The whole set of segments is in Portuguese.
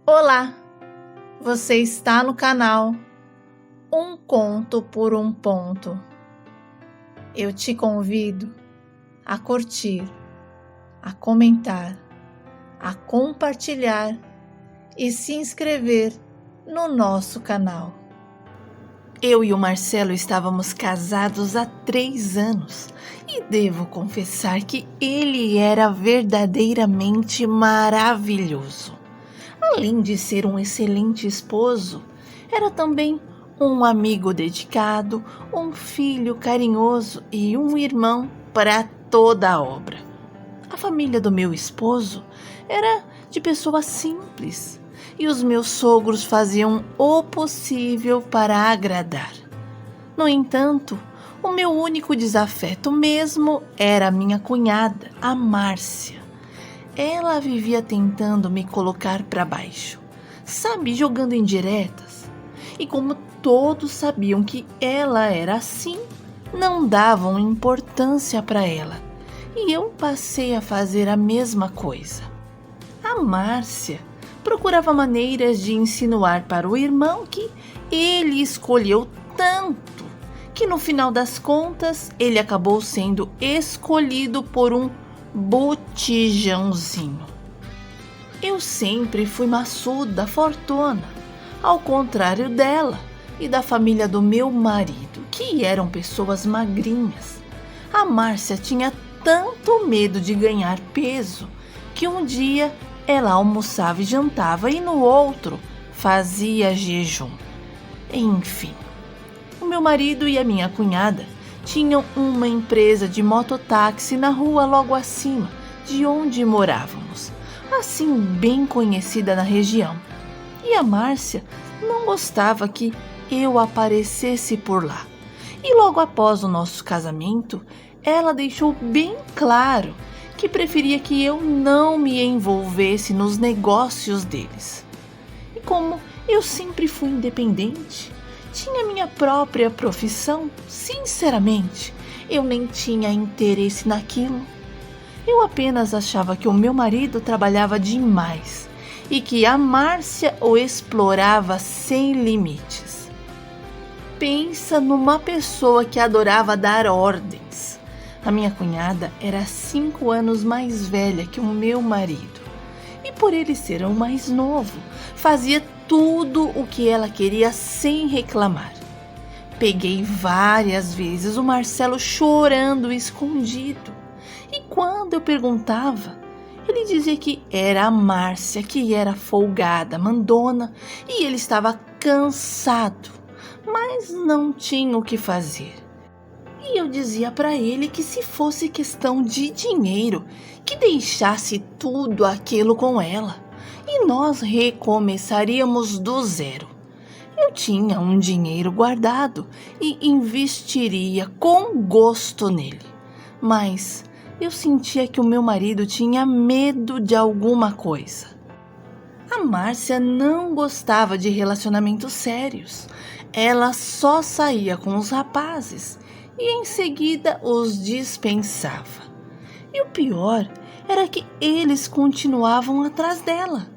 Olá, você está no canal Um Conto por um Ponto. Eu te convido a curtir, a comentar, a compartilhar e se inscrever no nosso canal. Eu e o Marcelo estávamos casados há 3 anos e devo confessar que ele era verdadeiramente maravilhoso. Além de ser um excelente esposo, era também um amigo dedicado, um filho carinhoso e um irmão para toda a obra. A família do meu esposo era de pessoas simples e os meus sogros faziam o possível para agradar. No entanto, o meu único desafeto mesmo era a minha cunhada, a Márcia. Ela vivia tentando me colocar para baixo, sabe, jogando indiretas. E como todos sabiam que ela era assim, não davam importância para ela. E eu passei a fazer a mesma coisa. A Márcia procurava maneiras de insinuar para o irmão que ele escolheu tanto, que no final das contas ele acabou sendo escolhido por um botijãozinho. Eu sempre fui maçuda, fortuna, ao contrário dela e da família do meu marido, que eram pessoas magrinhas. A Márcia tinha tanto medo de ganhar peso que um dia ela almoçava e jantava e no outro fazia jejum. Enfim, o meu marido e a minha cunhada tinham uma empresa de mototáxi na rua logo acima de onde morávamos, assim bem conhecida na região. E a Márcia não gostava que eu aparecesse por lá. E logo após o nosso casamento, ela deixou bem claro que preferia que eu não me envolvesse nos negócios deles. E como eu sempre fui independente, tinha minha própria profissão, sinceramente, eu nem tinha interesse naquilo. Eu apenas achava que o meu marido trabalhava demais e que a Márcia o explorava sem limites. Pensa numa pessoa que adorava dar ordens. A minha cunhada era 5 anos mais velha que o meu marido. E por ele ser o mais novo, fazia tudo o que ela queria sem reclamar. Peguei várias vezes o Marcelo chorando escondido. E quando eu perguntava, ele dizia que era a Márcia que era folgada, mandona, e ele estava cansado, mas não tinha o que fazer. E eu dizia para ele que se fosse questão de dinheiro, que deixasse tudo aquilo com ela e nós recomeçaríamos do zero. Eu tinha um dinheiro guardado e investiria com gosto nele, mas eu sentia que o meu marido tinha medo de alguma coisa. A Márcia não gostava de relacionamentos sérios. Ela só saía com os rapazes e em seguida os dispensava. E o pior era que eles continuavam atrás dela.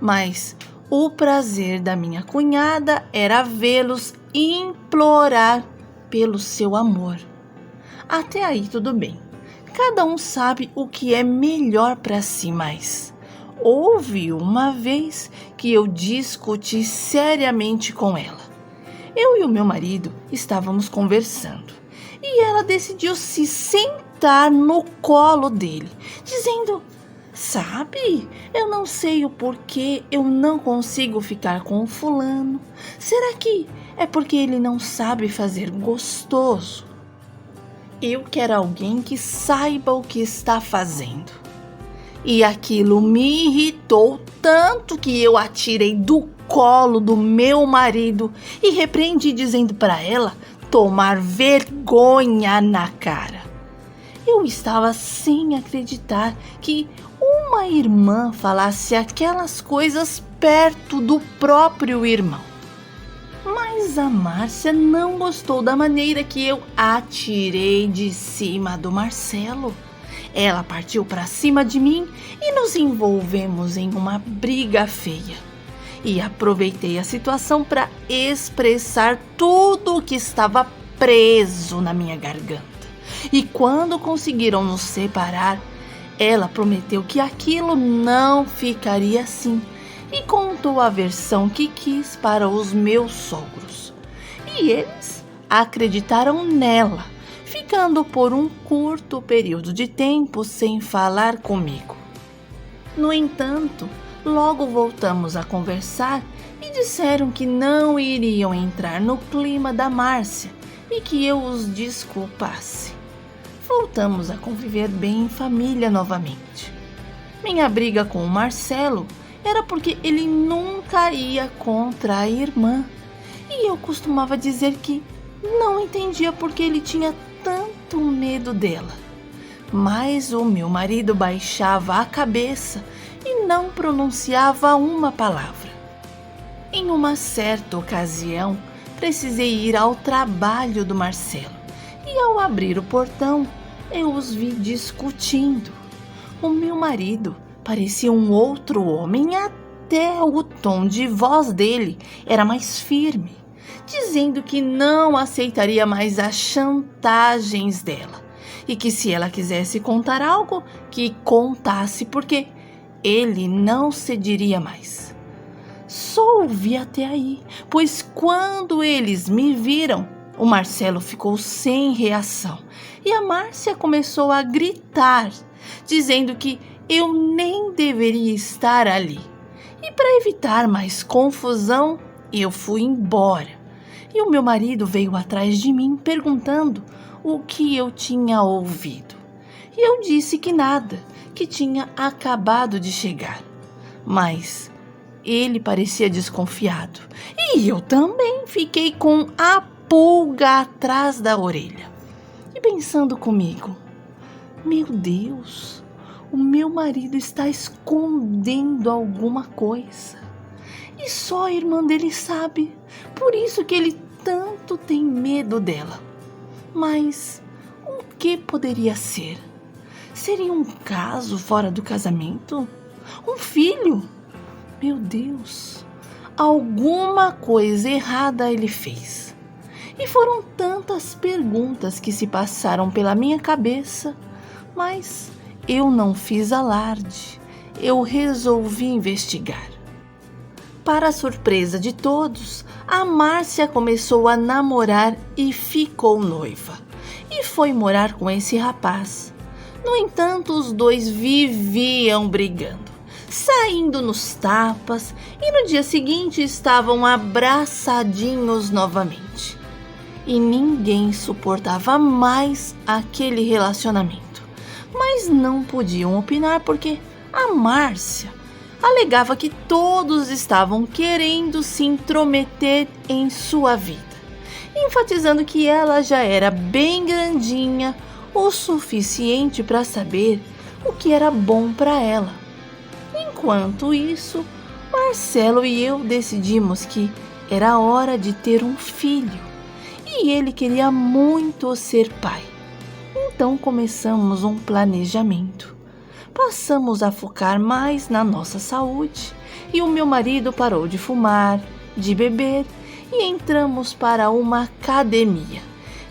Mas o prazer da minha cunhada era vê-los implorar pelo seu amor. Até aí tudo bem. Cada um sabe o que é melhor para si, mas houve uma vez que eu discuti seriamente com ela. Eu e o meu marido estávamos conversando e ela decidiu se sentar no colo dele, dizendo: "Sabe, eu não sei o porquê eu não consigo ficar com o fulano. Será que é porque ele não sabe fazer gostoso? Eu quero alguém que saiba o que está fazendo." E aquilo me irritou tanto que eu a tirei do colo do meu marido e repreendi dizendo para ela tomar vergonha na cara. Eu estava sem acreditar que uma irmã falasse aquelas coisas perto do próprio irmão. Mas a Márcia não gostou da maneira que eu a tirei de cima do Marcelo. Ela partiu para cima de mim e nos envolvemos em uma briga feia. e aproveitei a situação para expressar tudo o que estava preso na minha garganta. E quando conseguiram nos separar, ela prometeu que aquilo não ficaria assim e contou a versão que quis para os meus sogros. E eles acreditaram nela, ficando por um curto período de tempo sem falar comigo. No entanto, logo voltamos a conversar e disseram que não iriam entrar no clima da Márcia e que eu os desculpasse. Voltamos a conviver bem em família novamente. Minha briga com o Marcelo era porque ele nunca ia contra a irmã. E eu costumava dizer que não entendia porque ele tinha tanto medo dela. Mas o meu marido baixava a cabeça e não pronunciava uma palavra. Em uma certa ocasião, precisei ir ao trabalho do Marcelo e ao abrir o portão, eu os vi discutindo. O meu marido parecia um outro homem, até o tom de voz dele era mais firme, dizendo que não aceitaria mais as chantagens dela e que se ela quisesse contar algo, que contasse, porque ele não cederia mais. Só ouvi até aí, pois quando eles me viram, o Marcelo ficou sem reação e a Márcia começou a gritar, dizendo que eu nem deveria estar ali. E para evitar mais confusão, eu fui embora. E o meu marido veio atrás de mim perguntando o que eu tinha ouvido. E eu disse que nada, que tinha acabado de chegar. Mas ele parecia desconfiado e eu também fiquei com a pulga atrás da orelha. E pensando comigo, meu Deus, o meu marido está escondendo alguma coisa. E só a irmã dele sabe, por isso que ele tanto tem medo dela. Mas o que poderia ser? Seria um caso fora do casamento? Um filho? Meu Deus, alguma coisa errada ele fez. E foram tantas perguntas que se passaram pela minha cabeça, mas eu não fiz alarde, eu resolvi investigar. Para a surpresa de todos, a Márcia começou a namorar e ficou noiva. E foi morar com esse rapaz. No entanto, os dois viviam brigando, saindo nos tapas, e no dia seguinte estavam abraçadinhos novamente. E ninguém suportava mais aquele relacionamento, mas não podiam opinar porque a Márcia alegava que todos estavam querendo se intrometer em sua vida, enfatizando que ela já era bem grandinha o suficiente para saber o que era bom para ela. Enquanto isso, Marcelo e eu decidimos que era hora de ter um filho e ele queria muito ser pai. Então começamos um planejamento. Passamos a focar mais na nossa saúde e o meu marido parou de fumar, de beber e entramos para uma academia.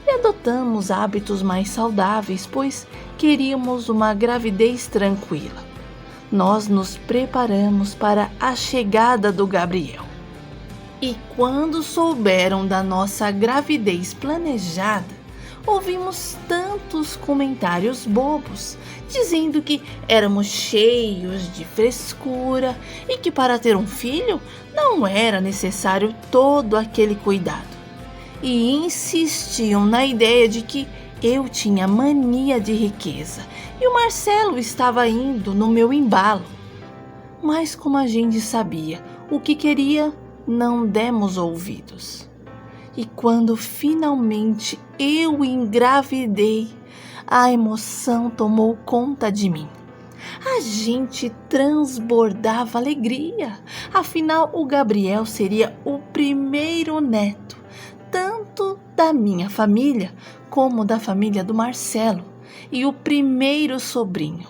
E adotamos hábitos mais saudáveis, pois queríamos uma gravidez tranquila. Nós nos preparamos para a chegada do Gabriel. E quando souberam da nossa gravidez planejada, ouvimos tantos comentários bobos, dizendo que éramos cheios de frescura e que para ter um filho não era necessário todo aquele cuidado. E insistiam na ideia de que eu tinha mania de riqueza e o Marcelo estava indo no meu embalo. Mas como a gente sabia o que queria, não demos ouvidos. E quando finalmente eu engravidei, a emoção tomou conta de mim. A gente transbordava alegria, afinal o Gabriel seria o primeiro neto, tanto da minha família como da família do Marcelo, e o primeiro sobrinho.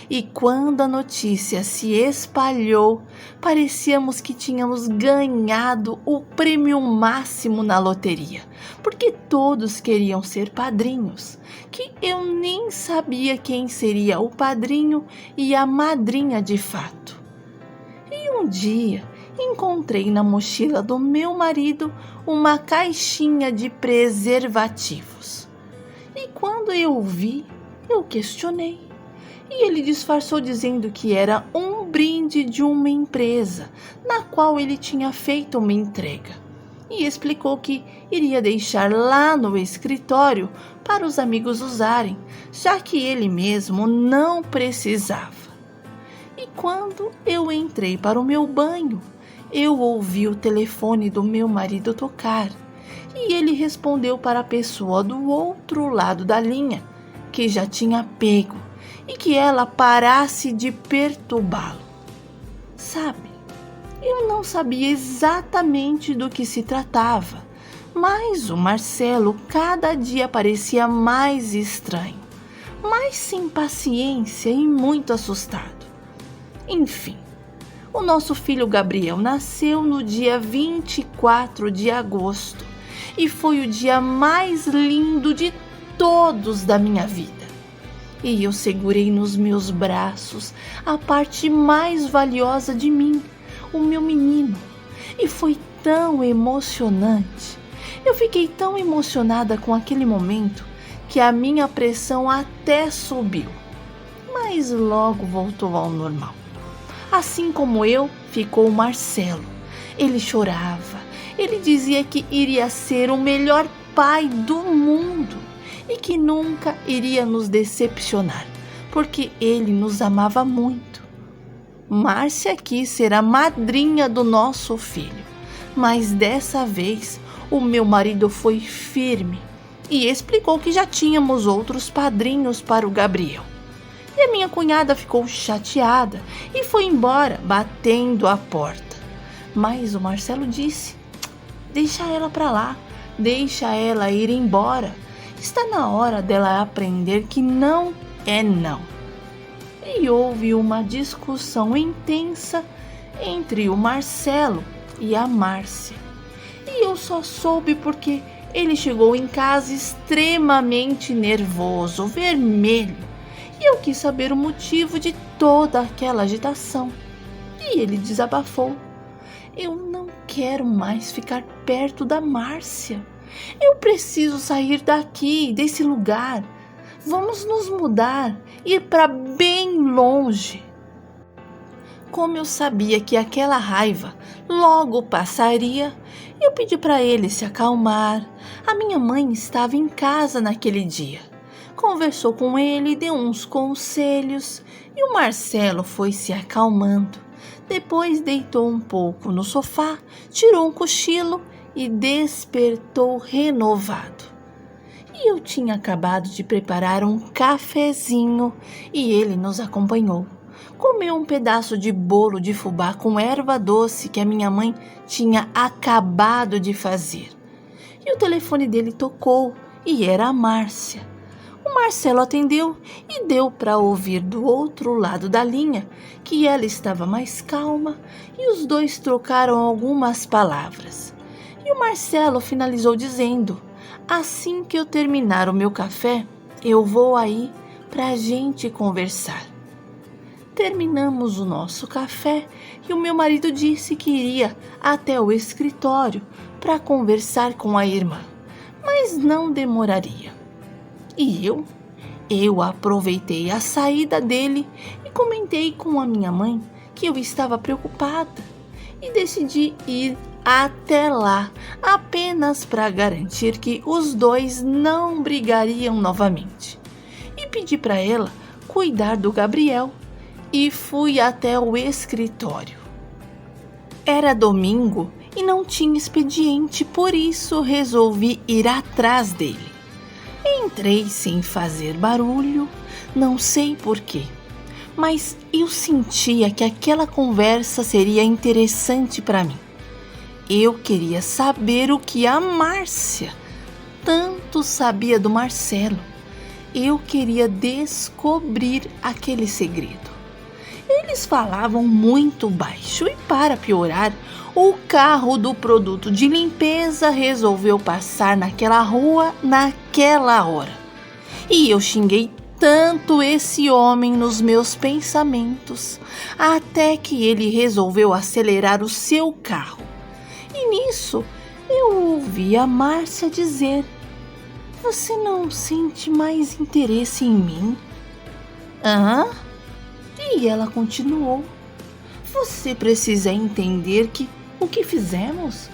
E quando a notícia se espalhou, parecíamos que tínhamos ganhado o prêmio máximo na loteria, porque todos queriam ser padrinhos, que eu nem sabia quem seria o padrinho e a madrinha de fato. E um dia encontrei na mochila do meu marido uma caixinha de preservativos. E quando eu vi, eu questionei. E ele disfarçou dizendo que era um brinde de uma empresa na qual ele tinha feito uma entrega. E explicou que iria deixar lá no escritório para os amigos usarem, já que ele mesmo não precisava. E quando eu entrei para o meu banho, eu ouvi o telefone do meu marido tocar. E ele respondeu para a pessoa do outro lado da linha, que já tinha pego, e que ela parasse de perturbá-lo. Sabe, eu não sabia exatamente do que se tratava, mas o Marcelo cada dia parecia mais estranho, mais sem paciência e muito assustado. Enfim, o nosso filho Gabriel nasceu no dia 24 de agosto e foi o dia mais lindo de todos da minha vida. E eu segurei nos meus braços a parte mais valiosa de mim, o meu menino. E foi tão emocionante. Eu fiquei tão emocionada com aquele momento que a minha pressão até subiu. Mas logo voltou ao normal. Assim como eu, ficou o Marcelo. Ele chorava. Ele dizia que iria ser o melhor pai do mundo e que nunca iria nos decepcionar, porque ele nos amava muito. Márcia quis ser a madrinha do nosso filho, mas dessa vez o meu marido foi firme e explicou que já tínhamos outros padrinhos para o Gabriel. E a minha cunhada ficou chateada e foi embora, batendo a porta. Mas o Marcelo disse: deixa ela para lá, deixa ela ir embora. Está na hora dela aprender que não é não. E houve uma discussão intensa entre o Marcelo e a Márcia. E eu só soube porque ele chegou em casa extremamente nervoso, vermelho. E eu quis saber o motivo de toda aquela agitação. E ele desabafou: eu não quero mais ficar perto da Márcia. Eu preciso sair daqui, desse lugar. Vamos nos mudar, ir para bem longe. Como eu sabia que aquela raiva logo passaria, eu pedi para ele se acalmar. A minha mãe estava em casa naquele dia. Conversou com ele, deu uns conselhos e o Marcelo foi se acalmando. Depois deitou um pouco no sofá, tirou um cochilo e despertou renovado. E eu tinha acabado de preparar um cafezinho e ele nos acompanhou. Comeu um pedaço de bolo de fubá com erva doce que a minha mãe tinha acabado de fazer. E o telefone dele tocou e era a Márcia. O Marcelo atendeu e deu para ouvir do outro lado da linha que ela estava mais calma e os dois trocaram algumas palavras. E o Marcelo finalizou dizendo: assim que eu terminar o meu café, eu vou aí para a gente conversar. Terminamos o nosso café e o meu marido disse que iria até o escritório para conversar com a irmã, mas não demoraria. E eu aproveitei a saída dele e comentei com a minha mãe que eu estava preocupada e decidi ir até lá apenas para garantir que os dois não brigariam novamente. E pedi para ela cuidar do Gabriel e fui até o escritório. Era domingo e não tinha expediente, por isso resolvi ir atrás dele. Entrei sem fazer barulho, não sei porquê, mas eu sentia que aquela conversa seria interessante para mim. Eu queria saber o que a Márcia tanto sabia do Marcelo. eu queria descobrir aquele segredo. Eles falavam muito baixo e, para piorar, o carro do produto de limpeza resolveu passar naquela rua naquela hora. E eu xinguei tanto esse homem nos meus pensamentos, até que ele resolveu acelerar o seu carro. E nisso eu ouvi a Márcia dizer: "Você não sente mais interesse em mim?" Hã? E ela continuou: "Você precisa entender que o que fizemos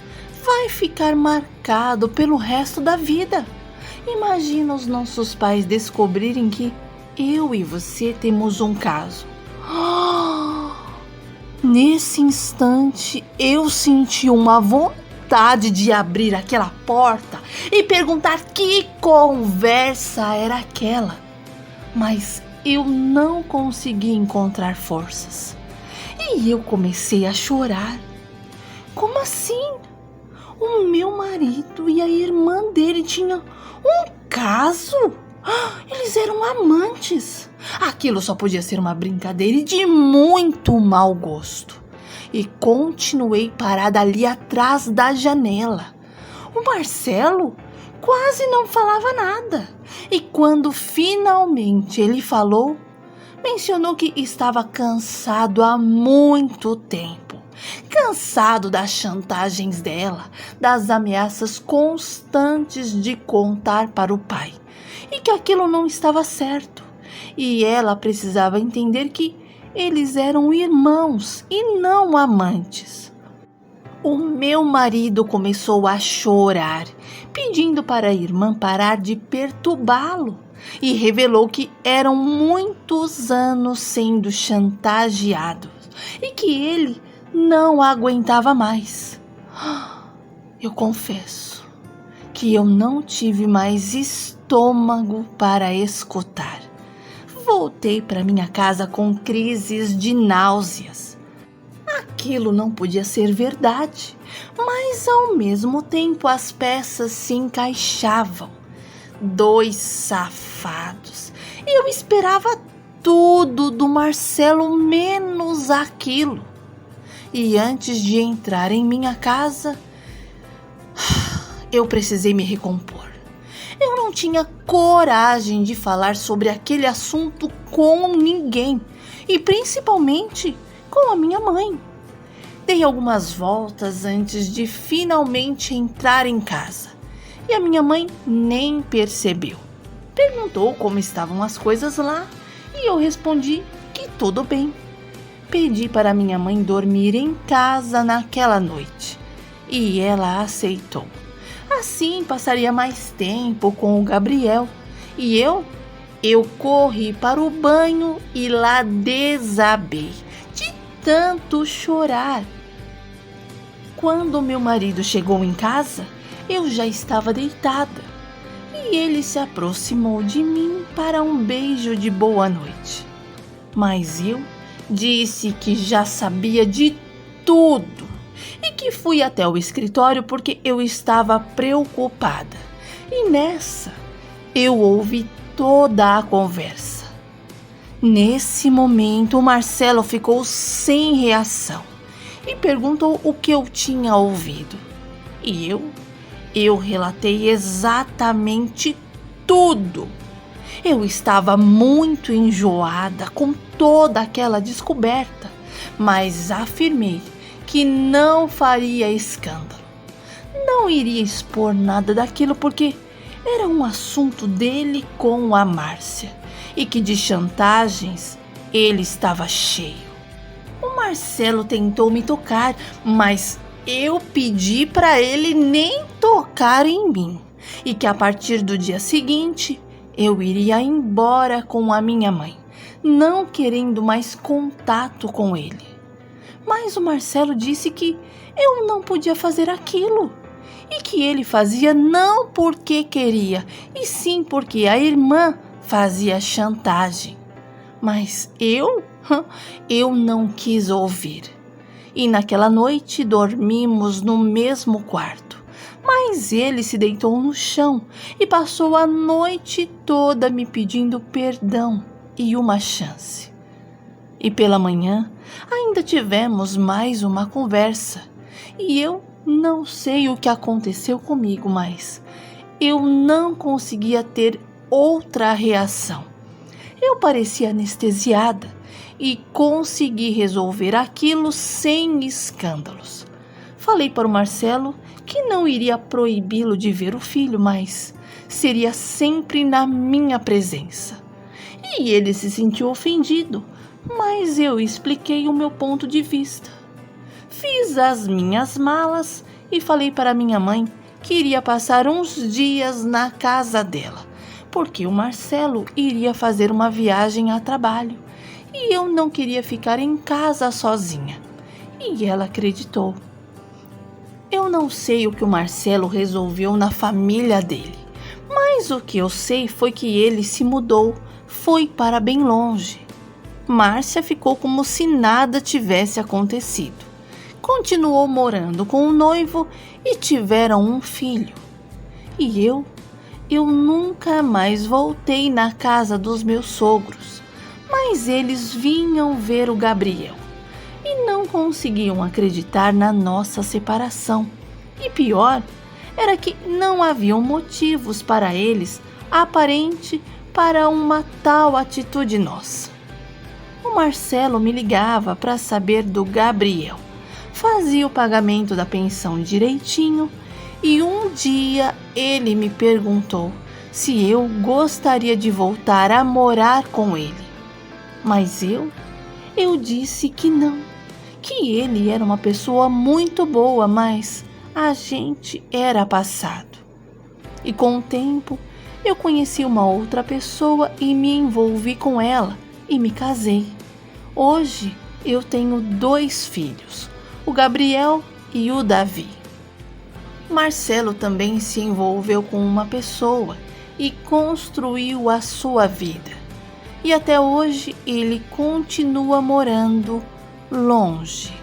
vai ficar marcado pelo resto da vida. Imagina os nossos pais descobrirem que eu e você temos um caso." Nesse instante, eu senti uma vontade de abrir aquela porta e perguntar que conversa era aquela. Mas eu não consegui encontrar forças. E eu comecei a chorar. Como assim? O meu marido e a irmã dele tinham um caso? Eles eram amantes. Aquilo só podia ser uma brincadeira e de muito mau gosto. E continuei parada ali atrás da janela. O Marcelo quase não falava nada. E quando finalmente ele falou, mencionou que estava cansado há muito tempo. Cansado das chantagens dela, das ameaças constantes de contar para o pai. E que aquilo não estava certo. E ela precisava entender que eles eram irmãos e não amantes. O meu marido começou a chorar, pedindo para a irmã parar de perturbá-lo, e revelou que eram muitos anos sendo chantageados e que ele não aguentava mais. Eu confesso que eu não tive mais estômago para escutar. Voltei para minha casa com crises de náuseas. Aquilo não podia ser verdade, mas ao mesmo tempo as peças se encaixavam. 2 safados. Eu esperava tudo do Marcelo menos aquilo. E antes de entrar em minha casa, eu precisei me recompor. Eu não tinha coragem de falar sobre aquele assunto com ninguém, e principalmente com a minha mãe. Dei algumas voltas antes de finalmente entrar em casa, e a minha mãe nem percebeu. Perguntou como estavam as coisas lá, e eu respondi que tudo bem. Pedi para minha mãe dormir em casa naquela noite, e ela aceitou. Assim passaria mais tempo com o Gabriel. E eu corri para o banho e lá desabei de tanto chorar. Quando meu marido chegou em casa, eu já estava deitada. E ele se aproximou de mim para um beijo de boa noite. Mas eu disse que já sabia de tudo e que fui até o escritório porque eu estava preocupada. E nessa, eu ouvi toda a conversa. Nesse momento, o Marcelo ficou sem reação e perguntou o que eu tinha ouvido. E eu relatei exatamente tudo. Eu estava muito enjoada com toda aquela descoberta, mas afirmei que não faria escândalo. Não iria expor nada daquilo porque era um assunto dele com a Márcia e que de chantagens ele estava cheio. O Marcelo tentou me tocar, mas eu pedi para ele nem tocar em mim e que a partir do dia seguinte eu iria embora com a minha mãe, não querendo mais contato com ele. Mas o Marcelo disse que eu não podia fazer aquilo e que ele fazia não porque queria, e sim porque a irmã fazia chantagem. Mas eu não quis ouvir. E naquela noite dormimos no mesmo quarto, Mas ele se deitou no chão e passou a noite toda me pedindo perdão e uma chance. E pela manhã ainda tivemos mais uma conversa. E eu não sei o que aconteceu comigo, mas eu não conseguia ter outra reação. Eu parecia anestesiada e consegui resolver aquilo sem escândalos. Falei para o Marcelo que não iria proibi-lo de ver o filho, mas seria sempre na minha presença. E ele se sentiu ofendido, mas eu expliquei o meu ponto de vista. Fiz as minhas malas e falei para minha mãe que iria passar uns dias na casa dela, porque o Marcelo iria fazer uma viagem a trabalho e eu não queria ficar em casa sozinha. E ela acreditou. Eu não sei o que o Marcelo resolveu na família dele, mas o que eu sei foi que ele se mudou, foi para bem longe. Márcia ficou como se nada tivesse acontecido. Continuou morando com o noivo e tiveram um filho. E eu nunca mais voltei na casa dos meus sogros, mas eles vinham ver o Gabriel e não conseguiam acreditar na nossa separação. E pior, era que não haviam motivos para eles aparente para uma tal atitude nossa. O Marcelo me ligava para saber do Gabriel, fazia o pagamento da pensão direitinho e um dia ele me perguntou se eu gostaria de voltar a morar com ele. Mas eu disse que não, que ele era uma pessoa muito boa, mas a gente era passado. E com o tempo eu conheci uma outra pessoa e me envolvi com ela e me casei. Hoje eu tenho 2 filhos, o Gabriel e o Davi. Marcelo também se envolveu com uma pessoa e construiu a sua vida. E até hoje ele continua morando longe.